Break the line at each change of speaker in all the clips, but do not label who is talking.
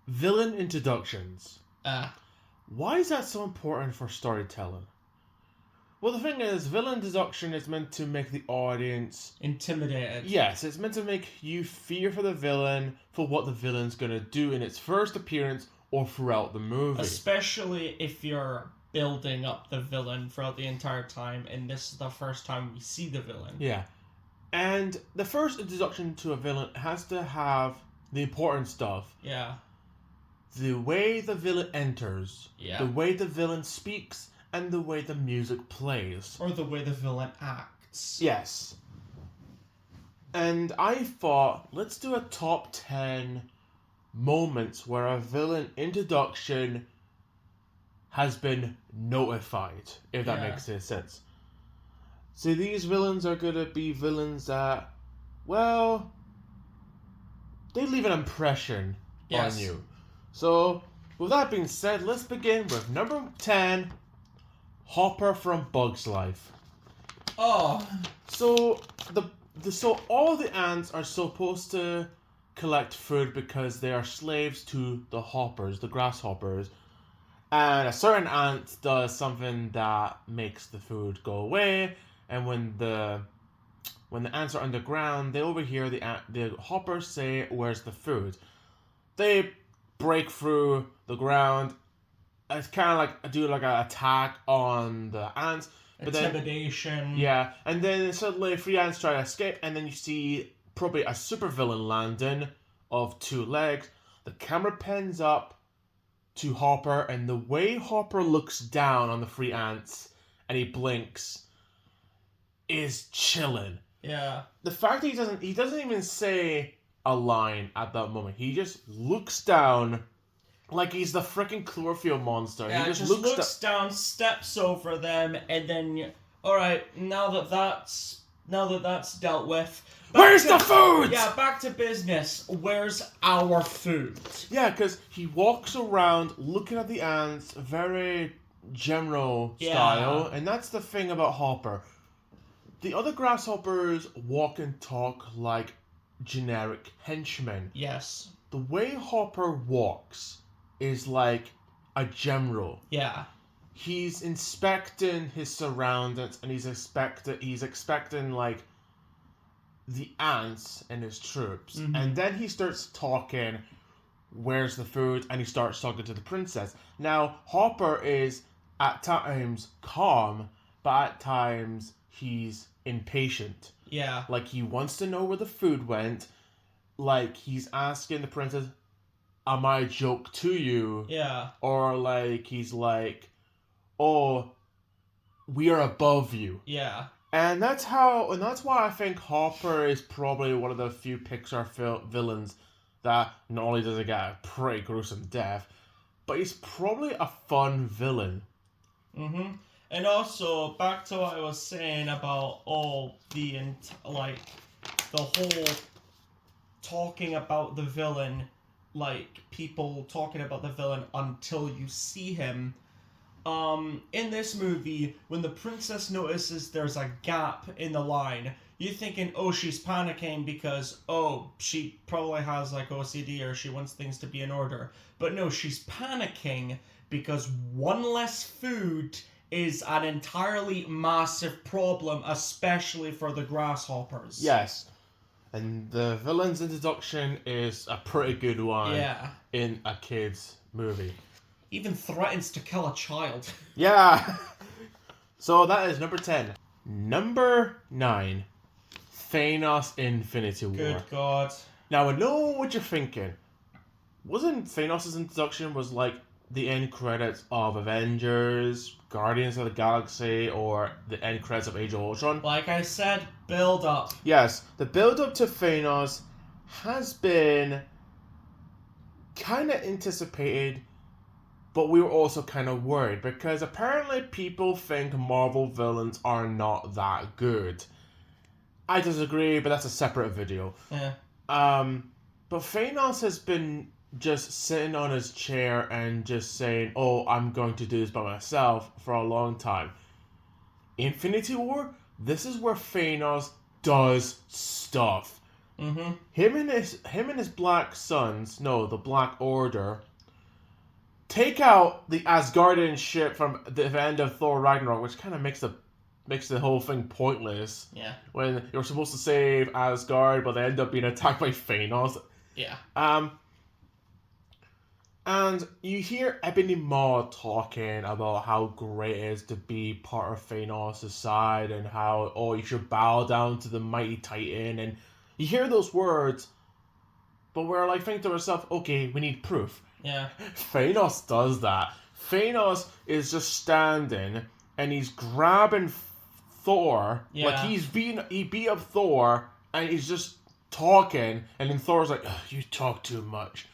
Villain introductions.
Uh,
Why is that so important for storytelling? Well, the thing is, villain introduction is meant to make the audience...
Intimidated.
Yes, it's meant to make you fear for the villain, for what the villain's gonna do in its first appearance or throughout the movie.
Especially if you're building up the villain throughout the entire time, and this is the first time we see the villain.
Yeah. And the first introduction to a villain has to have the important stuff.
Yeah.
The way the villain enters,
Yeah.
the way the villain speaks, and the way the music plays.
Or the way the villain acts.
Yes. And I thought, let's do a top 10 moments where a villain introduction has been notified, if that makes any sense. So these villains are going to be villains that, well, they leave an impression on you. So, with that being said, let's begin with number 10, Hopper from Bug's Life.
Oh.
So, so all the ants are supposed to collect food because they are slaves to the hoppers, the grasshoppers. And a certain ant does something that makes the food go away. And when the ants are underground, they overhear the hoppers say, "Where's the food?" They break through the ground. It's kind of like do like an attack on the ants. But
Intimidation.
Yeah, and then suddenly 3 ants try to escape, and then you see probably a supervillain landing of 2 legs. The camera pans up to Hopper, and the way Hopper looks down on the 3 ants and he blinks is chilling.
Yeah.
The fact that he doesn't even say a line at that moment. He just looks down like he's the freaking Cloverfield monster.
Yeah,
he just looks
down, steps over them, and then, alright, now that that's dealt with,
where's the food?
Yeah, back to business. Where's our food?
Yeah, because he walks around looking at the ants, very general style, and that's the thing about Hopper. The other grasshoppers walk and talk like generic henchmen.
Yes.
The way Hopper walks is like a general.
Yeah.
He's inspecting his surroundings, and he's expecting like the ants and his troops.
Mm-hmm.
And then he starts talking, "Where's the food?" And he starts talking to the princess. Now, Hopper is at times calm, but at times he's impatient.
Yeah.
Like, he wants to know where the food went. Like, he's asking the princess, "Am I a joke to you?"
Yeah.
Or like, he's like, "Oh, we are above you."
Yeah.
And that's why I think Hopper is probably one of the few Pixar villains that not only does he get a pretty gruesome death, but he's probably a fun villain.
Mm-hmm. And also, back to what I was saying about the whole talking about the villain, like people talking about the villain until you see him. In this movie, when the princess notices there's a gap in the line, you're thinking, oh, she's panicking because, she probably has like OCD or she wants things to be in order. But no, she's panicking because one less food is an entirely massive problem, especially for the grasshoppers.
Yes. And the villain's introduction is a pretty good one in a kid's movie.
Even threatens to kill a child.
Yeah. So that is number 10. Number 9. Thanos Infinity War.
Good God.
Now, I know what you're thinking. Wasn't Thanos' introduction was like the end credits of Avengers, Guardians of the Galaxy, or the end credits of Age of Ultron?
Like I said, build up.
Yes, the build up to Thanos has been kind of anticipated, but we were also kind of worried because apparently people think Marvel villains are not that good. I disagree, but that's a separate video.
Yeah.
But Thanos has been just sitting on his chair and just saying, "Oh, I'm going to do this by myself" for a long time. Infinity War, this is where Thanos does stuff.
Mm-hmm.
Him and his Black Sons, no, the Black Order, take out the Asgardian ship from the end of Thor Ragnarok, which kind of makes the whole thing pointless.
Yeah.
When you're supposed to save Asgard, but they end up being attacked by Thanos.
Yeah.
And you hear Ebony Maw talking about how great it is to be part of Thanos' side and how, oh, you should bow down to the mighty Titan. And you hear those words, but we're like thinking to ourselves, okay, we need proof.
Yeah.
Thanos does that. Thanos is just standing and he's grabbing Thor.
Yeah.
Like he beat up Thor and he's just talking. And then Thor's like, you talk too much.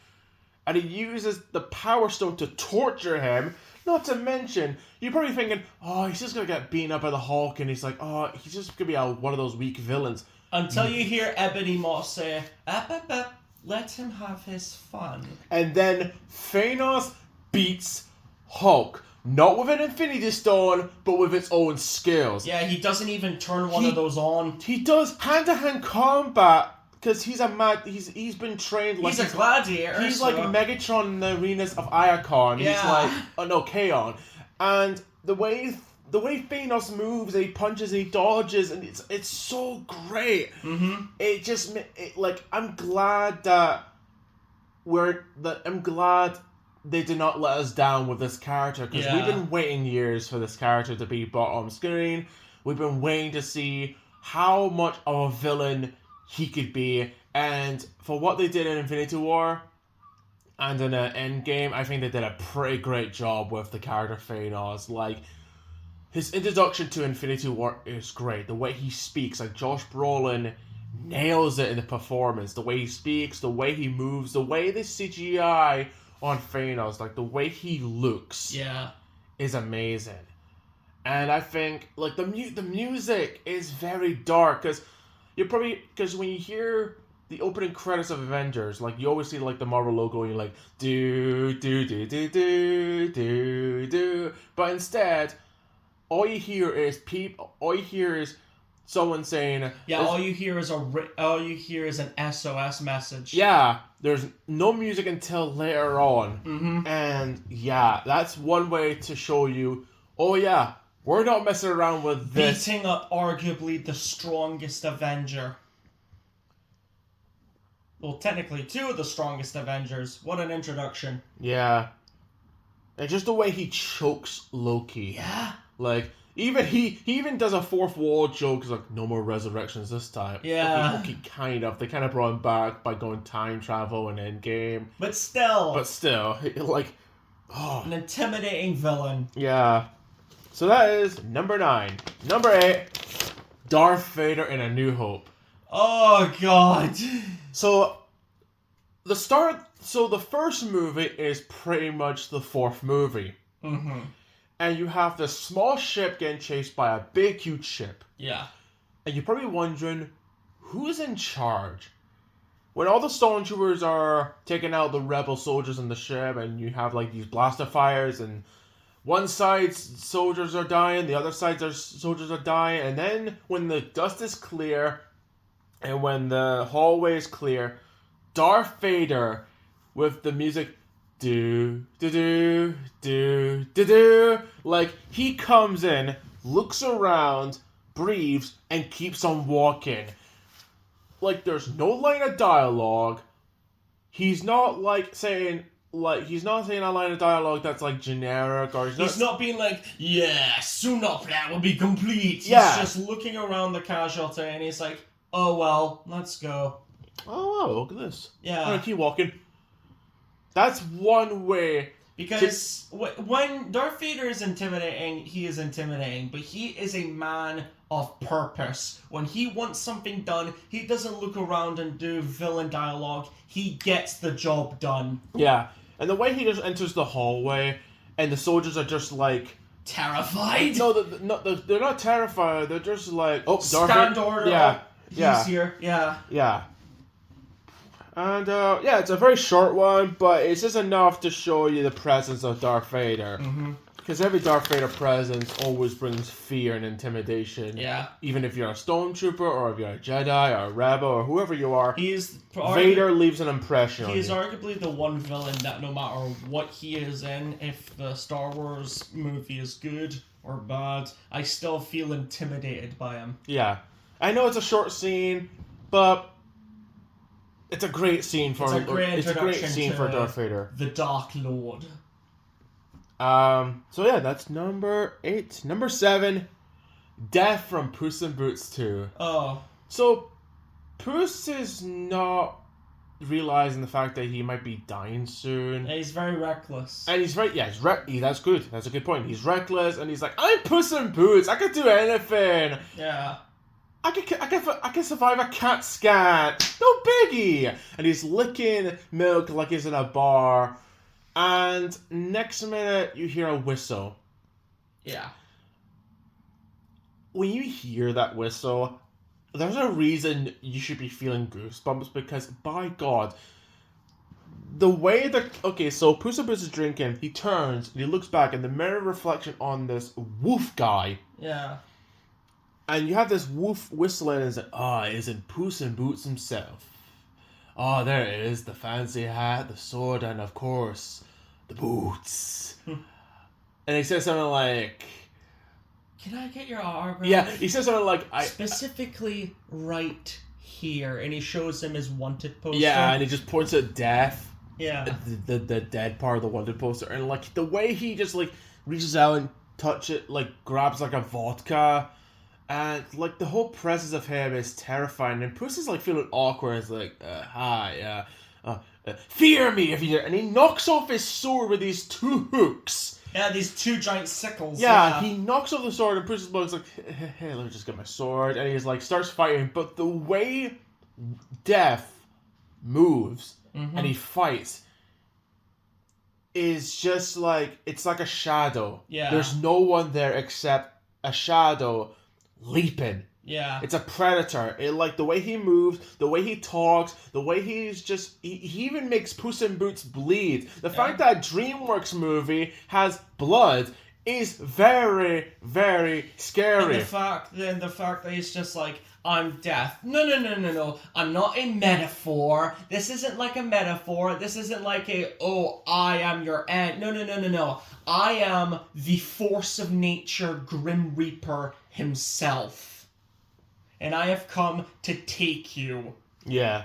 And he uses the Power Stone to torture him. Not to mention, you're probably thinking, oh, he's just going to get beaten up by the Hulk. And he's like, oh, he's just going to be one of those weak villains.
Until you hear Ebony Maw say, up, let him have his fun.
And then Thanos beats Hulk. Not with an Infinity Stone, but with its own skills.
Yeah, he doesn't even turn one of those on.
He does hand-to-hand combat because he's been trained like
he's a gladiator.
He's like Megatron in the arenas of Iacon.
Yeah.
He's like Kaon. And the way Thanos moves, he punches, he dodges, and it's so great.
Mm-hmm.
I'm glad that I'm glad they did not let us down with this character because we've been waiting years for this character to be brought on screen. We've been waiting to see how much of a villain he could be, and for what they did in Infinity War and in Endgame, I think they did a pretty great job with the character Thanos. Like, his introduction to Infinity War is great. The way he speaks, like Josh Brolin nails it in the performance. The way he speaks, the way he moves, the way the CGI on Thanos, like the way he looks, is amazing. And I think like the music is very dark because when you hear the opening credits of Avengers, like you always see like the Marvel logo, and you're like do do do do do do do, but instead, all you hear is someone saying,
all you hear is an SOS message.
Yeah, there's no music until later on.
Mm-hmm.
And that's one way to show you, oh yeah, we're not messing around with this.
Beating up arguably the strongest Avenger. Well, technically two of the strongest Avengers. What an introduction.
Yeah. And just the way he chokes Loki.
Yeah.
Like, even he even does a fourth wall joke, like, no more resurrections this time.
Yeah.
Okay, kind of. They kind of brought him back by going time travel and Endgame.
But still,
like, oh.
An intimidating villain.
Yeah. So that is number 9. Number 8, Darth Vader in A New Hope.
Oh, God.
So, the first movie is pretty much the fourth movie.
Mm-hmm.
And you have this small ship getting chased by a big, huge ship.
Yeah.
And you're probably wondering, who's in charge? When all the stormtroopers are taking out the rebel soldiers on the ship, and you have like these blaster fires, and one side's soldiers are dying, the other side's soldiers are dying, and then when the dust is clear, and when the hallway is clear, Darth Vader, with the music, do, do, do, do, do, do, like, he comes in, looks around, breathes, and keeps on walking. Like, there's no line of dialogue. He's not saying a line of dialogue that's like generic, or
he's not being like, yeah, soon our plan will be complete.
Yeah.
He's just looking around the casualty and he's like, oh well, let's go.
Oh wow, look at this.
Yeah.
I'm gonna keep walking. That's one way.
Because when Darth Vader is intimidating, he is intimidating, but he is a man of purpose. When he wants something done, he doesn't look around and do villain dialogue. He gets the job done.
Yeah, and the way he just enters the hallway, and the soldiers are just like...
terrified?
No, they're not terrified. They're just like, oh, Darth
stand
Vader.
order.
Yeah,
He's here. Yeah.
Yeah. And, it's a very short one, but it's just enough to show you the presence of Darth Vader.
Mm-hmm.
Because every Darth Vader presence always brings fear and intimidation.
Yeah.
Even if you're a stormtrooper, or if you're a Jedi, or a rebel, or whoever you are,
Vader
leaves an impression on you.
He is arguably the one villain that no matter what he is in, if the Star Wars movie is good or bad, I still feel intimidated by him.
Yeah. I know it's a short scene, but it's a great scene for
It's a great scene
for Darth Vader.
The Dark Lord.
So yeah, that's number 8. Number 7, Death from Puss in Boots 2.
Oh.
So, Puss is not realizing the fact that he might be dying soon.
Yeah, he's very reckless.
And he's right, yeah, that's good. That's a good point. He's reckless, and he's like, I'm Puss in Boots. I could do anything.
Yeah.
I can survive a cat scan. No biggie. And he's licking milk like he's in a bar. And next minute, you hear a whistle.
Yeah.
When you hear that whistle, there's a reason you should be feeling goosebumps, because, by God, the way that... Okay, so Puss in Boots is drinking, he turns, and he looks back, and the mirror reflection on this wolf guy.
Yeah.
And you have this wolf whistling, and it's like, isn't Puss in Boots himself. Oh, there it is, the fancy hat, the sword, and of course, the boots. And he says something like...
Can I get your autograph?
Yeah, he says something like...
Specifically right here. And he shows him his wanted poster.
Yeah, and he just points at death.
Yeah.
The dead part of the wanted poster. And, like, the way he just, like, reaches out and touch it, like, grabs, like, a vodka... And, like, the whole presence of him is terrifying. And Puss is, like, feeling awkward. It's like, hi, fear me if you dare. And he knocks off his sword with these 2 hooks.
Yeah, these 2 giant sickles.
Yeah, he knocks off the sword, and Puss is like, hey, let me just get my sword. And he's, like, starts fighting. But the way Death moves and he fights is just, like, it's like a shadow.
Yeah.
There's no one there except a shadow leaping.
Yeah.
It's a predator. Like, the way he moves, the way he talks, the way he's just... He even makes Puss in Boots bleed. The fact that a DreamWorks movie has blood is very, very scary.
And the fact that he's just like, I'm Death. No. I'm not a metaphor. This isn't like a metaphor. This isn't like I am your aunt. No. I am the force of nature, Grim Reaper himself. And I have come to take you.
Yeah.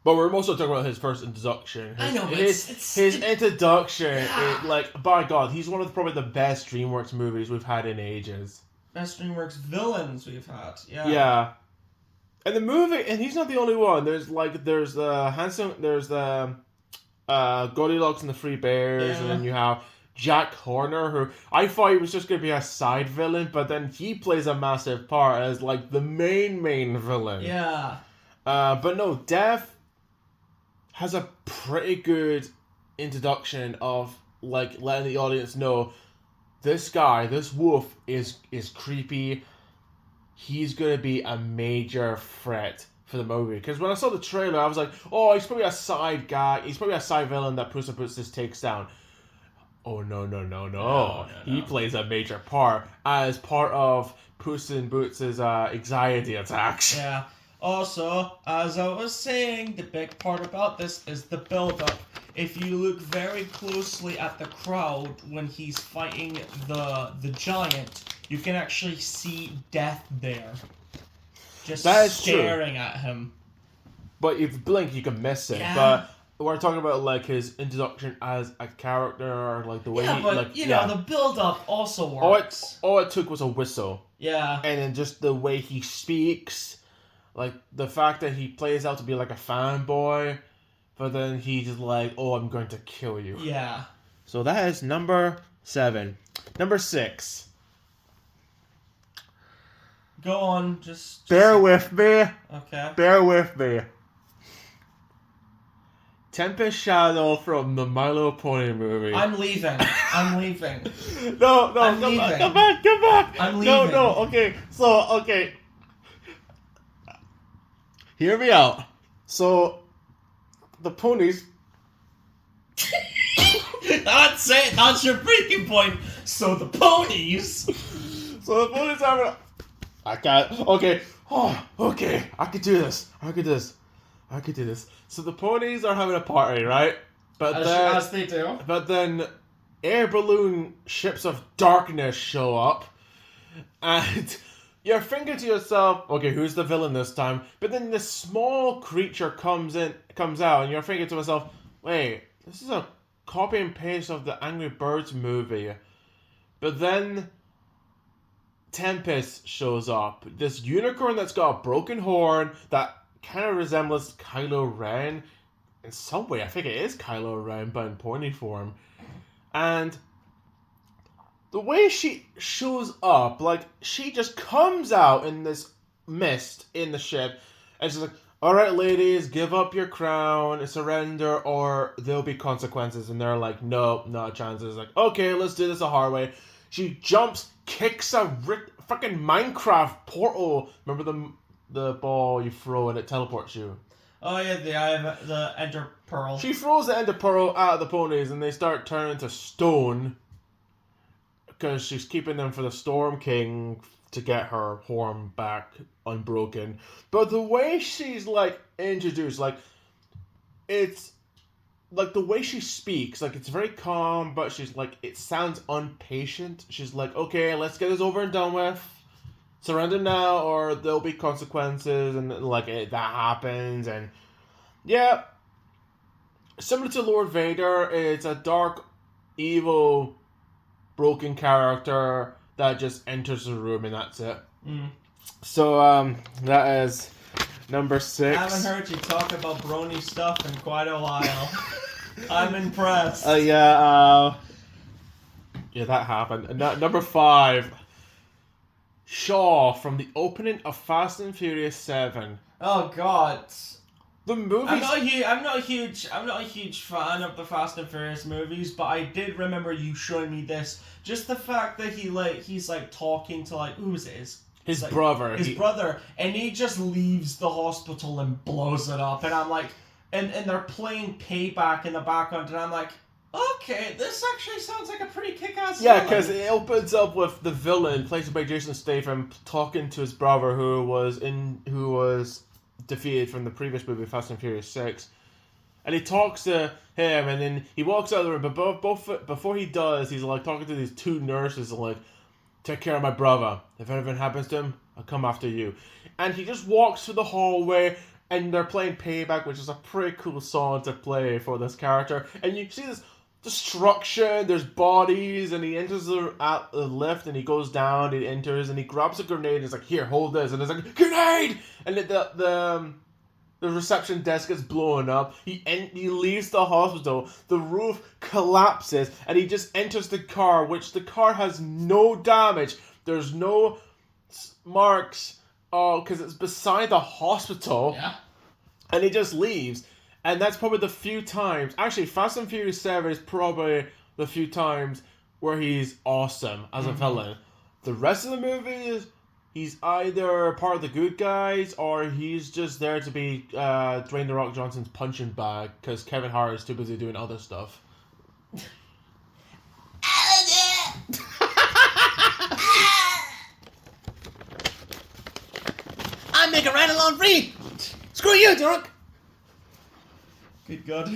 But we're also talking about his first introduction.
I know, but
his introduction, like, by God, he's one of probably the best DreamWorks movies we've had in ages.
Best DreamWorks villains we've had. Yeah.
Yeah. And the movie, and he's not the only one. There's the Goldilocks and the Three Bears, and then you have Jack Horner, who I thought he was just going to be a side villain, but then he plays a massive part as, like, the main villain.
Yeah.
But no, Death has a pretty good introduction of, like, letting the audience know this guy, this wolf, is creepy. He's going to be a major threat for the movie. Because when I saw the trailer, I was like, oh, he's probably a side guy. He's probably a side villain that Puss in Boots just takes down. Oh, no. He plays a major part as part of Puss in Boots' anxiety attacks.
Yeah. Also, as I was saying, the big part about this is the build-up. If you look very closely at the crowd when he's fighting the giant, you can actually see Death there. Just staring at him.
But if you blink, you can miss it.
Yeah.
But we're talking about, like, his introduction as a character, or, like, the way he...
but,
like,
the build-up also works.
All it took was a whistle.
Yeah.
And then just the way he speaks... Like, the fact that he plays out to be, like, a fanboy, but then he's just like, oh, I'm going to kill you.
Yeah.
So that is number 7. Number 6.
Go on, just...
Bear with me.
Okay.
Bear with me. Tempest Shadow from the My Little Pony movie.
I'm leaving.
No,
I'm
come
leaving.
back.
I'm leaving.
No, okay. So, okay. Hear me out. So, the ponies...
That's it. That's your breaking point. So the ponies.
So the ponies are. I can't. Okay. Oh, okay. I could do this. I could do this. So the ponies are having a party, right? But
As they do.
But then air balloon ships of darkness show up, and you're thinking to yourself, okay, who's the villain this time? But then this small creature comes out, and you're thinking to myself, wait, this is a copy and paste of the Angry Birds movie. But then Tempest shows up. This unicorn that's got a broken horn that kind of resembles Kylo Ren. In some way, I think it is Kylo Ren, but in pony form. And the way she shows up, like, she just comes out in this mist in the ship, and she's like, alright, ladies, give up your crown, surrender, or there'll be consequences. And they're like, no, not a chance. It's like, okay, let's do this a hard way. She jumps, kicks a fucking Minecraft portal. Remember the ball you throw and it teleports you?
Oh yeah, the Ender Pearl.
She throws the Ender Pearl at the ponies and they start turning to stone because she's keeping them for the Storm King to get her horn back unbroken. But the way she's like introduced, like it's like the way she speaks, like it's very calm, but she's like, it sounds impatient. She's like, okay, let's get this over and done with. Surrender now, or there'll be consequences, and like that happens, and yeah, similar to Lord Vader, it's a dark, evil, broken character that just enters the room, and that's it. So that is number 6.
I haven't heard you talk about brony stuff in quite a while. I'm impressed.
Yeah, that happened. And number 5. Shaw from the opening of Fast and Furious 7.
Oh God.
The movie.
I'm not a huge fan of the Fast and Furious movies, but I did remember you showing me this. Just the fact that he's talking to who is it?
His brother.
His brother, and he just leaves the hospital and blows it up, and I'm like, and they're playing Payback in the background, and I'm like, okay, this actually sounds like a pretty kick-ass
Yeah, because it opens up with the villain, played by Jason Statham, talking to his brother who was defeated from the previous movie, Fast and Furious 6. And he talks to him, and then he walks out of the room, but before he does, he's like talking to these 2 nurses, like, take care of my brother. If anything happens to him, I'll come after you. And he just walks through the hallway, and they're playing Payback, which is a pretty cool song to play for this character. And you see this destruction, there's bodies, and he enters at the lift, and he goes down, he enters, and he grabs a grenade, and he's like, here, hold this, and it's like, grenade! And the reception desk is blowing up, he leaves the hospital, the roof collapses, and he just enters the car, which the car has no damage, there's no marks, because it's beside the hospital,
yeah,
and he just leaves. And that's probably the few times... Actually, Fast and Furious 7 is probably the few times where he's awesome as a villain. The rest of the movies, he's either part of the good guys or he's just there to be Dwayne "The Rock" Johnson's punching bag because Kevin Hart is too busy doing other stuff.
I make a ride along free! Screw you, drunk!
good God.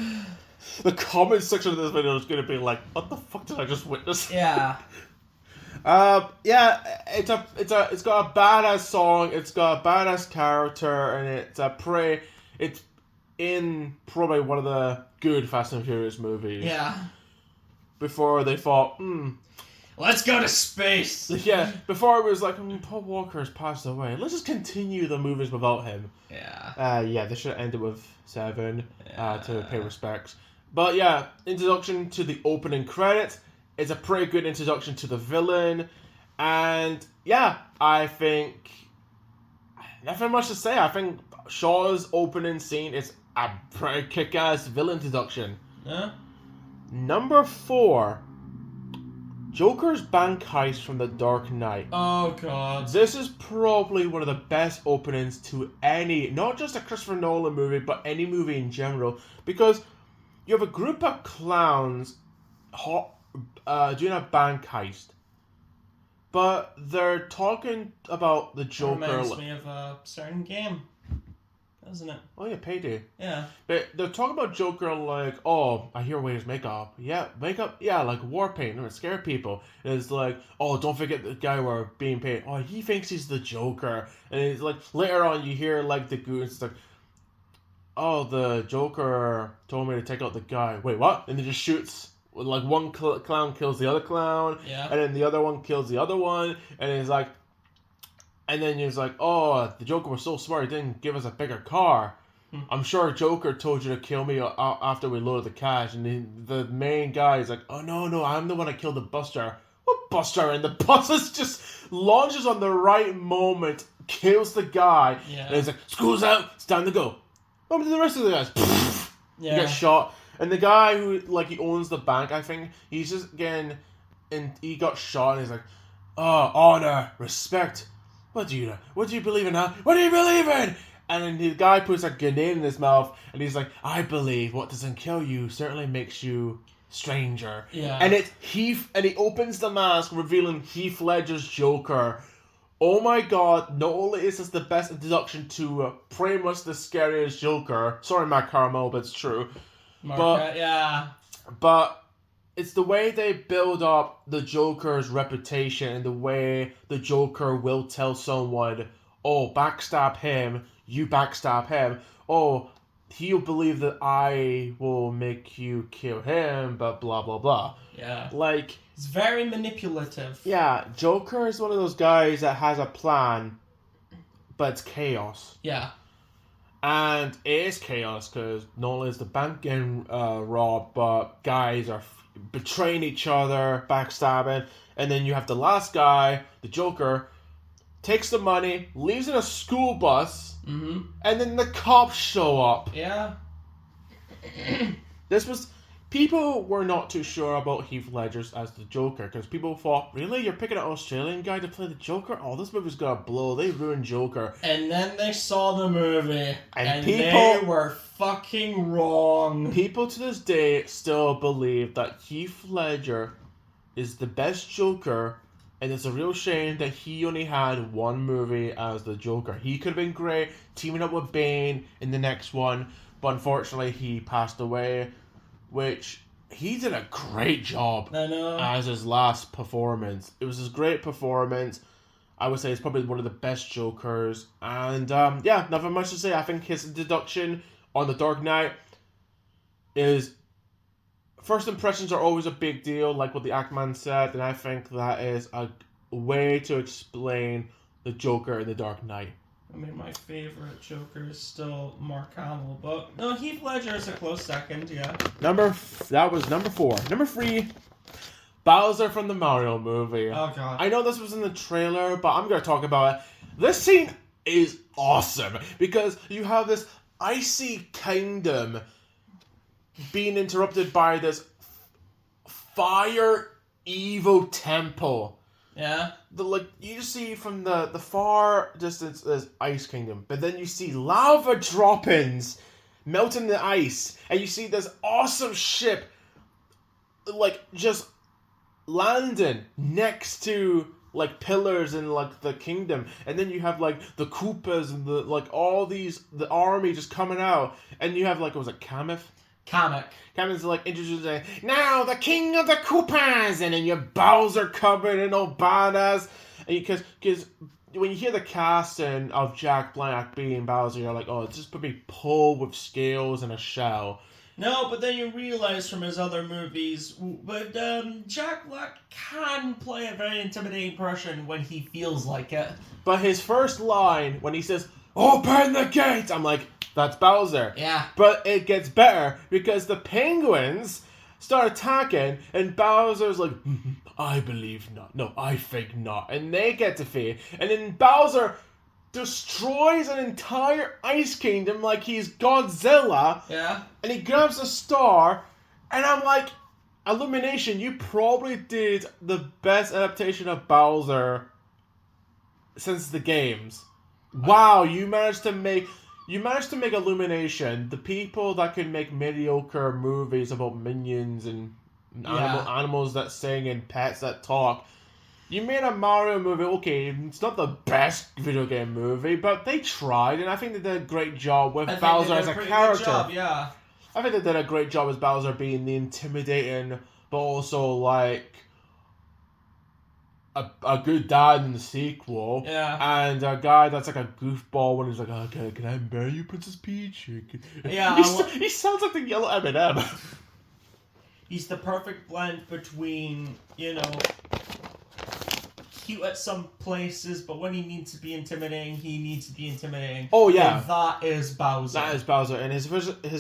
The comment section of this video is going to be like, what the fuck did I just witness?
Yeah.
Yeah, it's got a badass song, it's got a badass character, and it's in probably one of the good Fast and Furious movies.
Yeah.
Before they thought,
Let's go to space.
yeah, before it was like, Paul Walker has passed away, let's just continue the movies without him.
Yeah.
Yeah, they should have ended with 7 to pay respects. But yeah, introduction to the opening credits. It's a pretty good introduction to the villain. And yeah, I think nothing much to say. I think Shaw's opening scene is a pretty kick-ass villain introduction.
Yeah.
Number 4. Joker's bank heist from The Dark Knight.
Oh God.
This is probably one of the best openings to any, not just a Christopher Nolan movie, but any movie in general. Because you have a group of clowns doing a bank heist, but they're talking about the Joker.
Reminds me of a certain game, doesn't it?
Oh yeah, Payday.
Yeah.
But they're talking about Joker like, oh, I hear wears makeup. Yeah, makeup. Yeah, like war paint. It scare people. And it's like, oh, don't forget the guy we're being paid. Oh, he thinks he's the Joker. And it's like later on you hear like the goons like, oh, the Joker told me to take out the guy. Wait, what? And he just shoots. Like one clown kills the other clown.
Yeah.
And then the other one kills the other one. And he's like, and then he's like, oh, the Joker was so smart, he didn't give us a bigger car. I'm sure Joker told you to kill me after we loaded the cash. And the main guy is like, oh, no, I'm the one that killed the Buster. What Buster? And the Buster just launches on the right moment, kills the guy.
Yeah.
And he's like, school's out, it's time to go. What happened to the rest of the guys?
Yeah.
He gets shot. And the guy who, like, he owns the bank, I think, he's just getting, and he got shot, and he's like, oh, honor, respect. What do you believe in, huh? What do you believe in? And then the guy puts a grenade in his mouth, and he's like, I believe what doesn't kill you certainly makes you stranger.
Yeah.
And it's Heath, and he opens the mask, revealing Heath Ledger's Joker. Oh my god, not only is this the best introduction to pretty much the scariest Joker, sorry Matt Carmel, but it's true.
Yeah.
But it's the way they build up the Joker's reputation and the way the Joker will tell someone, oh, backstab him, you backstab him. Oh, he'll believe that I will make you kill him, but blah, blah, blah.
Yeah.
Like,
it's very manipulative.
yeah, Joker is one of those guys that has a plan, but it's chaos.
Yeah.
And it is chaos because not only is the bank getting robbed, but guys are betraying each other, backstabbing, and then you have the last guy, the Joker, takes the money, leaves in a school bus, and then the cops show up.
Yeah.
People were not too sure about Heath Ledger as the Joker, because people thought, really? You're picking an Australian guy to play the Joker? Oh, this movie's gonna blow. They ruined Joker.
And then they saw the movie, and
people,
they were fucking wrong.
People to this day still believe that Heath Ledger is the best Joker, and it's a real shame that he only had one movie as the Joker. He could have been great, teaming up with Bane in the next one, but unfortunately he passed away. Which, he did a great job
I know.
as his last performance. It was his great performance. I would say it's probably one of the best Jokers. And, yeah, nothing much to say. I think his introduction on The Dark Knight is... First impressions are always a big deal, like what the Ackman said. And I think that is a way to explain the Joker in The Dark Knight.
I mean, my favorite Joker is still Mark Hamill, but no, Heath Ledger is a close second, yeah.
That was number 4. Number 3, Bowser from the Mario movie.
Oh god.
I know this was in the trailer, but I'm gonna talk about it. This scene is awesome because you have this icy kingdom being interrupted by this fire Evo temple.
Yeah.
You just see from the far distance there's Ice Kingdom, but then you see lava droppings melting the ice, and you see this awesome ship just landing next to pillars in the kingdom, and then you have the Koopas and the army just coming out, and you have was it Kamith? Kamith's introducing, now the king of the Koopas, and then your Bowser covered in all badass, because when you hear the casting of Jack Black being Bowser, you're like, oh, it's just probably Poe with scales and a shell.
No, but then you realize from his other movies, but Jack Black can play a very intimidating person when he feels like it.
But his first line, when he says, open the gates, I'm like, that's Bowser.
Yeah.
But it gets better because the penguins start attacking and Bowser's like, I believe not. No, I think not. And they get defeated. And then Bowser destroys an entire ice kingdom like he's Godzilla.
Yeah.
And he grabs a star. And I'm like, Illumination, you probably did the best adaptation of Bowser since the games. Wow, you managed to make Illumination, the people that can make mediocre movies about minions and animals that sing and pets that talk. You made a Mario movie, okay, it's not the best video game movie, but they tried, and I think they did a great job with Bowser as a character.
Job, yeah.
I think they did a great job as Bowser being the intimidating, but also, like, a good dad in the sequel.
Yeah.
And a guy that's like a goofball when he's like, okay, can I marry you, Princess Peach?
Yeah,
he sounds like the yellow M&M.
He's the perfect blend between, cute at some places, but when he needs to be intimidating, he needs to be intimidating.
Oh, yeah.
And that is Bowser.
That is Bowser. And his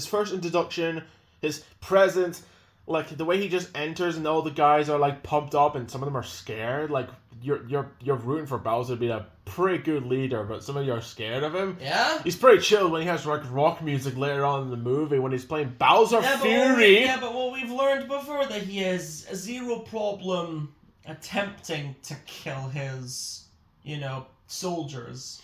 first introduction, his presence, like the way he just enters and all the guys are like pumped up and some of them are scared. Like you're rooting for Bowser to be a pretty good leader, but some of you are scared of him.
Yeah?
He's pretty chill when he has like rock music later on in the movie when he's playing Bowser Fury.
But what we've learned before that he has zero problem attempting to kill his, soldiers.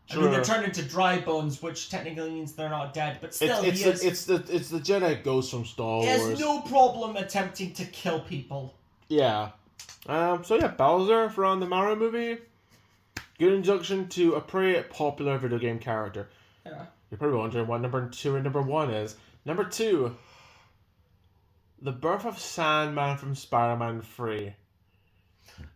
True.
I mean, they're turned into dry bones, which technically means they're not dead, but still,
it's the Jedi Ghost from Star Wars.
He has no problem attempting to kill people.
Yeah. So yeah, Bowser from the Mario movie. Good introduction to a pretty popular video game character.
Yeah.
You're probably wondering what number 2 and number 1 is. Number 2, the birth of Sandman from Spider-Man 3.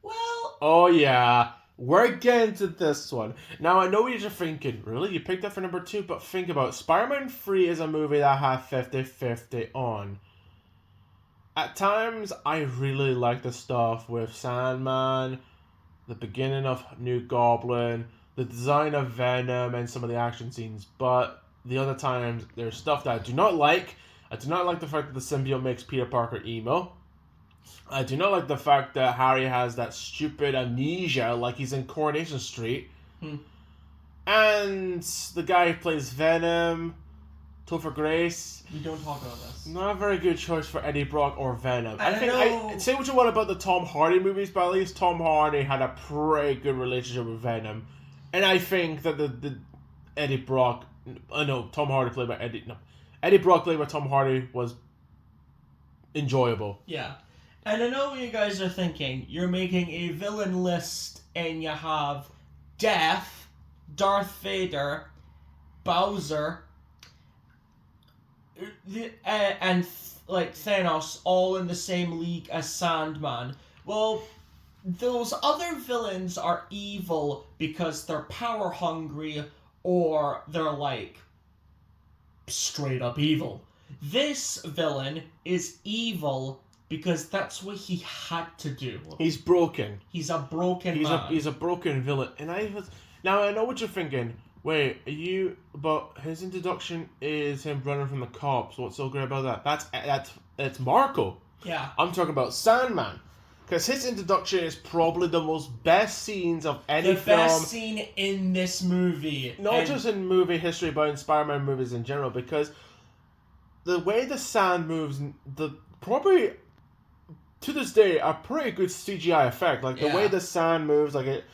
Well...
Oh yeah, we're getting to this one. Now I know what you're thinking, really? You picked that for number 2, but think about it. Spider-Man 3 is a movie that had 50-50 on. At times, I really like the stuff with Sandman, the beginning of New Goblin, the design of Venom, and some of the action scenes. But the other times, there's stuff that I do not like. I do not like the fact that the symbiote makes Peter Parker emo. I do not like the fact that Harry has that stupid amnesia like he's in Coronation Street. And the guy who plays Venom, Topher Grace.
We don't talk about this.
Not a very good choice for Eddie Brock or Venom.
I
say what you want about the Tom Hardy movies, but at least Tom Hardy had a pretty good relationship with Venom. And I think that the Eddie Brock... Tom Hardy played by Eddie... No. Eddie Brock played by Tom Hardy was enjoyable.
Yeah. And I know what you guys are thinking. You're making a villain list and you have Death, Darth Vader, Bowser, and Thanos all in the same league as Sandman. Well, those other villains are evil because they're power hungry or they're straight up evil. This villain is evil because that's what he had to do.
He's broken.
He's a broken man.
He's a broken villain. And now I know what you're thinking. Wait, but his introduction is him running from the cops. What's so great about that? That's Marco.
Yeah.
I'm talking about Sandman. Because his introduction is probably the most best scenes of any film.
The best scene in this movie.
Not just in movie history, but in Spider-Man movies in general. Because the way the sand moves, probably to this day a pretty good CGI effect. Like the way the sand moves, like it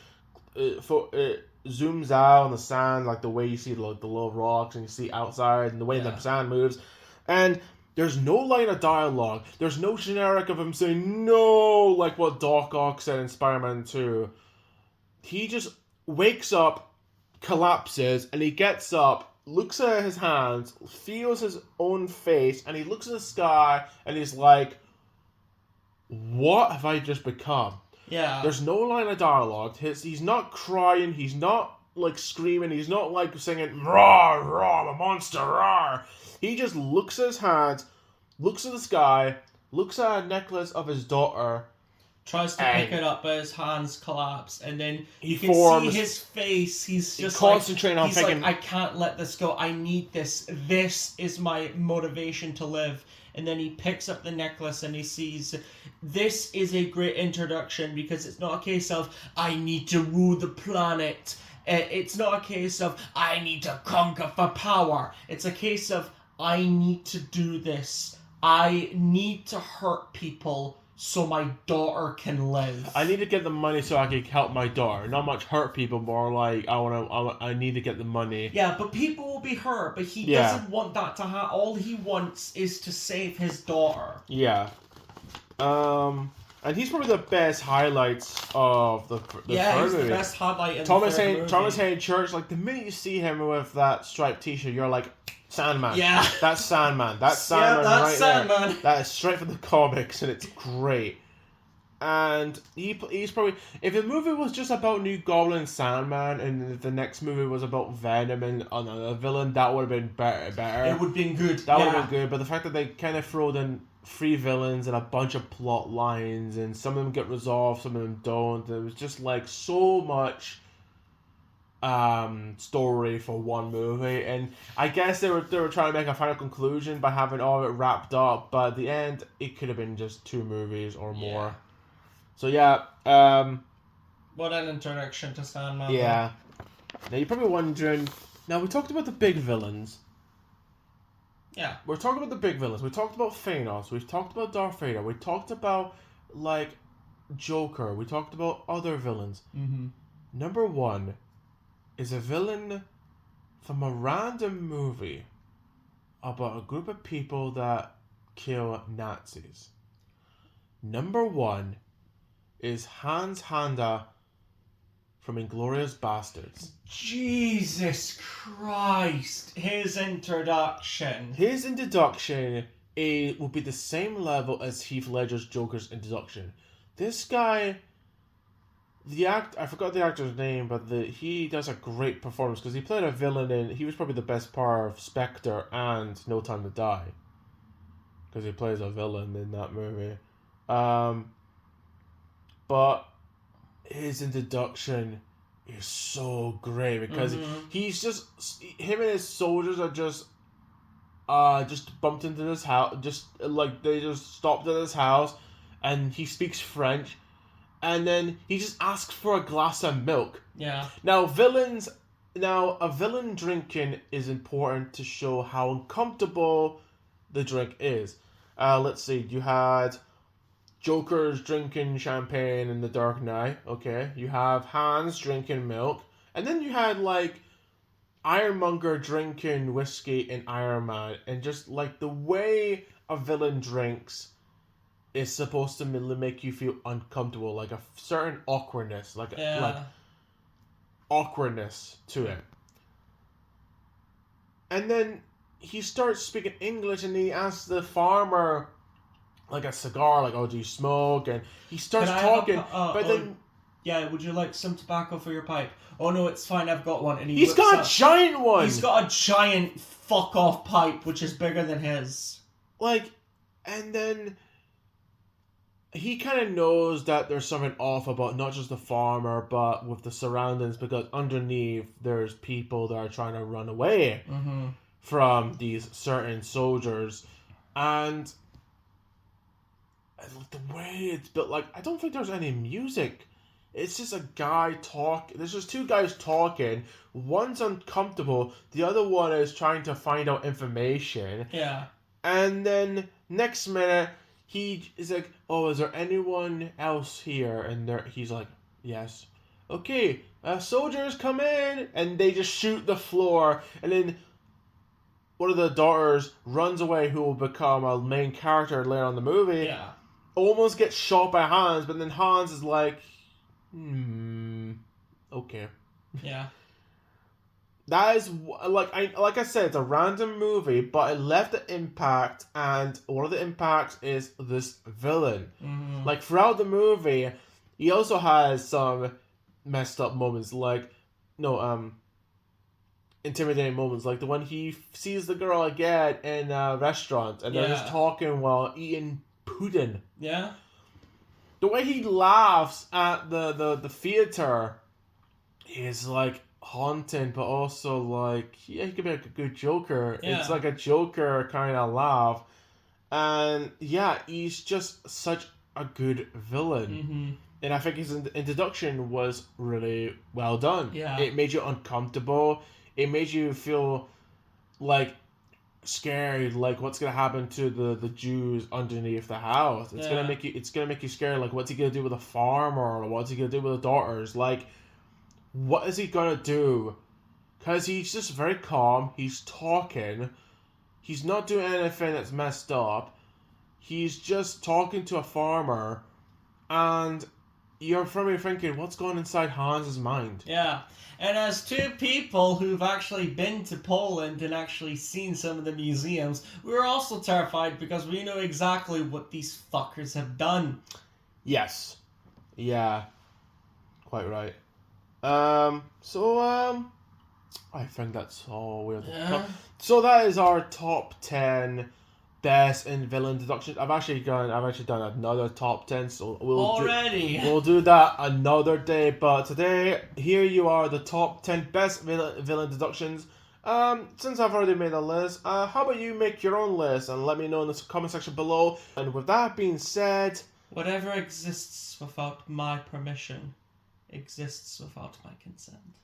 zooms out on the sand, like the way you see the little rocks and you see outside, and the way the sand moves, and there's no line of dialogue. There's no generic of him saying no, like what Doc Ock said in Spider-Man 2. He just wakes up, collapses, and he gets up, looks at his hands, feels his own face, and he looks at the sky, and he's like, what have I just become?
Yeah.
There's no line of dialogue. He's not crying. He's not screaming. He's not singing, "Rah, rah, I'm a monster, rah." He just looks at his hands, looks at the sky, looks at a necklace of his daughter.
Tries to pick it up, but his hands collapse, and then you can
forms,
see his face. He's just
concentrating on thinking,
I can't let this go. I need this. This is my motivation to live. And then he picks up the necklace and he sees this is a great introduction because it's not a case of I need to rule the planet. It's not a case of I need to conquer for power. It's a case of I need to do this. I need to hurt people so my daughter can live.
I need to get the money so I can help my daughter. Not much hurt people, more like I need to get the money.
Yeah, but people will be hurt, but he doesn't want that to happen. All he wants is to save his daughter.
Yeah. And he's probably the best highlights of the
Yeah,
third
he's the
movie.
best highlight in
Thomas
the third
Hayden,
movie.
Thomas Hayden Church, like the minute you see him with that striped T-shirt, you're like, Sandman.
Yeah.
That's Sandman. That's Sandman
that's
right
Sandman.
there. That is straight from the comics, and it's great. And he's probably, if the movie was just about New Goblin Sandman, and the next movie was about Venom and another villain, that would have been better.
It would have been good.
That would have been good, but the fact that they kind of throw in 3 villains and a bunch of plot lines, and some of them get resolved, some of them don't. It was just like so much story for one movie, and I guess they were trying to make a final conclusion by having all of it wrapped up, but at the end it could have been just 2 movies or more. So yeah,
what an introduction to Sandman.
yeah. Now you're probably wondering. Now we talked about the big villains.
Yeah.
We're talking about the big villains. We talked about Thanos. We've talked about Darth Vader. We talked about, like, Joker. We talked about other villains.
Mm-hmm.
Number 1 is a villain from a random movie about a group of people that kill Nazis. Number 1 is Hans Handa from Inglourious Bastards.
Jesus Christ! His introduction.
His introduction will be the same level as Heath Ledger's Joker's introduction. This guy, I forgot the actor's name, but he does a great performance because he played a villain he was probably the best part of Spectre and No Time to Die. Because he plays a villain in that movie. But his introduction is so great because he's just, him and his soldiers are just bumped into this house, they just stopped at his house, and he speaks French, and then he just asks for a glass of milk.
Yeah.
Now a villain drinking is important to show how uncomfortable the drink is. Let's see, you had Joker's drinking champagne in The Dark Knight, okay? You have Hans drinking milk. And then you had, like, Ironmonger drinking whiskey in Iron Man. And just, like, the way a villain drinks is supposed to make you feel uncomfortable. Like, a certain awkwardness. Like awkwardness to it. And then he starts speaking English and he asks the farmer, like, a cigar, like, oh, do you smoke? And he starts talking, then...
Yeah, would you like some tobacco for your pipe? Oh, no, it's fine, I've got one. And
he's got a giant one!
He's got a giant fuck-off pipe, which is bigger than his.
Like, and then he kind of knows that there's something off about not just the farmer, but with the surroundings, because underneath there's people that are trying to run away from these certain soldiers. And the way it's built, like, I don't think there's any music. It's just a guy talking. There's just 2 guys talking. One's uncomfortable. The other one is trying to find out information.
Yeah.
And then next minute, he is like, oh, is there anyone else here? And he's like, yes. Okay, soldiers come in. And they just shoot the floor. And then one of the daughters runs away, who will become a main character later on in the movie.
Yeah.
Almost gets shot by Hans, but then Hans is like, okay.
Yeah.
That is, like I said, it's a random movie, but it left an impact, and one of the impacts is this villain. Like, throughout the movie, he also has some messed up moments, intimidating moments, like the one he sees the girl again in a restaurant, and they're just talking while eating pudding.
Yeah.
The way he laughs at the theater is, like, haunting, but also, like, he could be like a good Joker.
Yeah.
It's like a Joker kind of laugh. And, yeah, he's just such a good villain. And I think his introduction was really well done.
Yeah.
It made you uncomfortable. It made you feel, like, scared, like, what's gonna happen to the Jews underneath the house. It's gonna make you scared, like, what's he gonna do with the farmer, or what's he gonna do with the daughters, like, what is he gonna do? Because he's just very calm, he's talking, he's not doing anything that's messed up, he's just talking to a farmer, and you're probably thinking, what's going inside Hans's mind?
Yeah. And as two people who've actually been to Poland and actually seen some of the museums, we were also terrified because we know exactly what these fuckers have done.
Yes. Yeah. Quite right. I think that's all we have to
Yeah.
So that is our top 10 best in villain deductions. I've actually done another top 10, so
Already.
we'll do that another day. But today, here you are, the top 10 best villain deductions. Since I've already made a list, how about you make your own list and let me know in the comment section below. And with that being said,
Whatever exists without my permission exists without my consent.